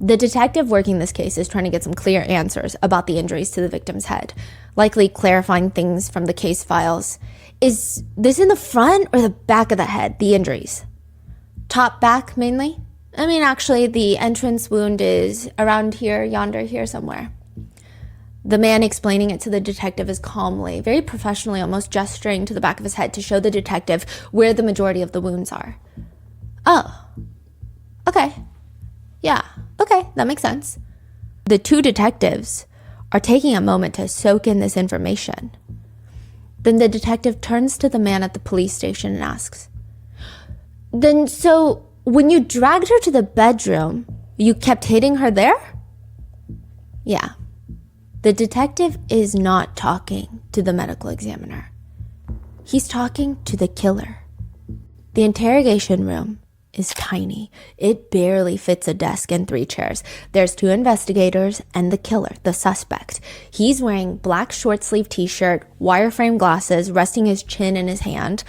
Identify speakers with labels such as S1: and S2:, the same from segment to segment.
S1: The detective working this case is trying to get some clear answers about the injuries to the victim's head, likely clarifying things from the case files. Is this in the front or the back of the head, the injuries? Top back, mainly? I mean, actually, the entrance wound is around here, yonder, here somewhere. The man explaining it to the detective is calmly, very professionally, almost gesturing to the back of his head to show the detective where the majority of the wounds are. Oh, okay. Yeah, okay, that makes sense. The two detectives are taking a moment to soak in this information. Then the detective turns to the man at the police station and asks, "Then so when you dragged her to the bedroom, you kept hitting her there?" Yeah. The detective is not talking to the medical examiner. He's talking to the killer. The interrogation room is tiny. It barely fits a desk and 3 chairs. There's 2 investigators and the killer, the suspect. He's wearing black short sleeve t-shirt, wireframe glasses, resting his chin in his hand.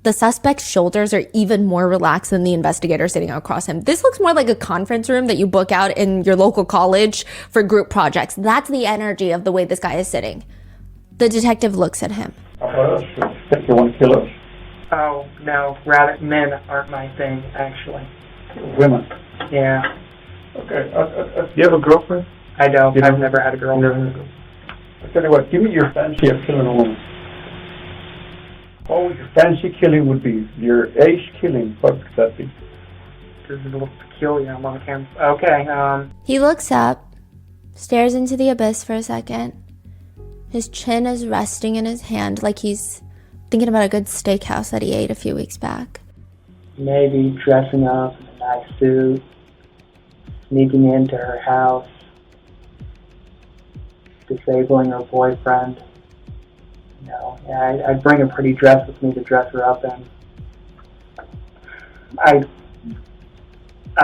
S1: The suspect's shoulders are even more relaxed than the investigator sitting across him. This looks more like a conference room that you book out in your local college for group projects. That's the energy of the way this guy is sitting. The detective looks at him.
S2: Think you want to kill us?
S3: Oh, no, rather, men aren't my thing, actually.
S2: Women.
S3: Yeah,
S2: Okay. You have a girlfriend?
S3: I don't.
S2: You
S3: I've
S2: don't?
S3: never had a girl.
S2: I tell you what, give me your fantasy of killing a woman. What your fantasy killing would be? Your ace killing, what would that be?
S3: This is a little peculiar. I'm on camera. Okay,
S1: He looks up, stares into the abyss for a second. His chin is resting in his hand like he's thinking about a good steakhouse that he ate a few weeks back.
S3: maybe dressing up in a nice suit, sneaking into her house, disabling her boyfriend. You know, I'd bring a pretty dress with me to dress her up in. I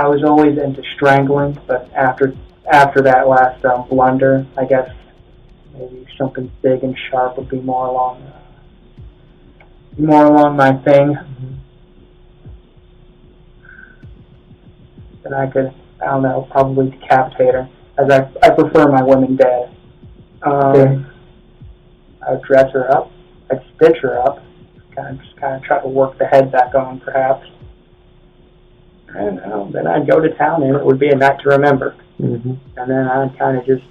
S3: was always into strangling, but after that last blunder, I guess maybe something big and sharp would be more along my thing. And I could, I don't know, probably decapitate her, as I prefer my women dead. I'd dress her up, I'd stitch her up, kind of try to work the head back on, perhaps. And then I'd go to town, and it would be a night to remember.
S2: Mm-hmm.
S3: And then I'd kind of just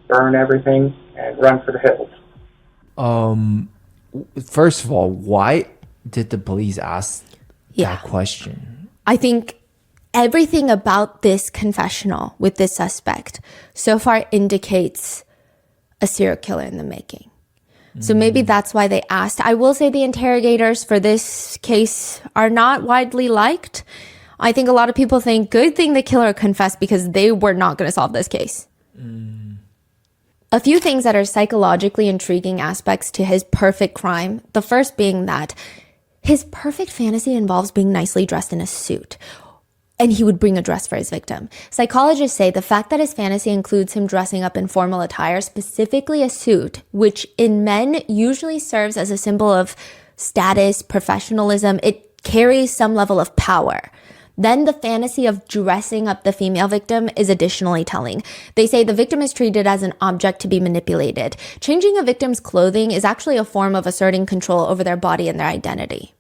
S3: burn everything and run for the hills.
S4: First of all, why did the police ask that question?
S1: I think everything about this confessional with this suspect so far indicates a serial killer in the making. So maybe that's why they asked. I will say the interrogators for this case are not widely liked. I think a lot of people think, good thing the killer confessed because they were not going to solve this case. A few things that are psychologically intriguing aspects to his perfect crime. The first being that his perfect fantasy involves being nicely dressed in a suit. And he would bring a dress for his victim. Psychologists say the fact that his fantasy includes him dressing up in formal attire, specifically a suit, which in men usually serves as a symbol of status, professionalism, it carries some level of power. Then the fantasy of dressing up the female victim is additionally telling. They say the victim is treated as an object to be manipulated. Changing a victim's clothing is actually a form of asserting control over their body and their identity.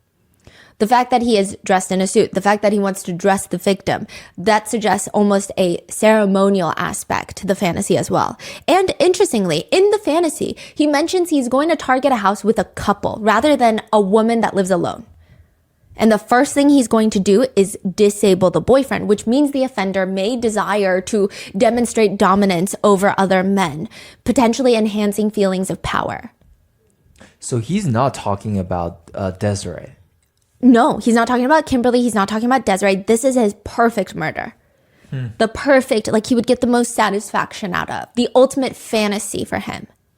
S1: The fact that he is dressed in a suit, the fact that he wants to dress the victim, that suggests almost a ceremonial aspect to the fantasy as well. And interestingly, in the fantasy, he mentions he's going to target a house with a couple rather than a woman that lives alone. And the first thing he's going to do is disable the boyfriend, which means the offender may desire to demonstrate dominance over other men, potentially enhancing feelings of power.
S4: So he's not talking about Desiree.
S1: No, he's not talking about Kimberly. He's not talking about Desiree. This is his perfect murder. The perfect, like he would get the most satisfaction out of. The ultimate fantasy for him.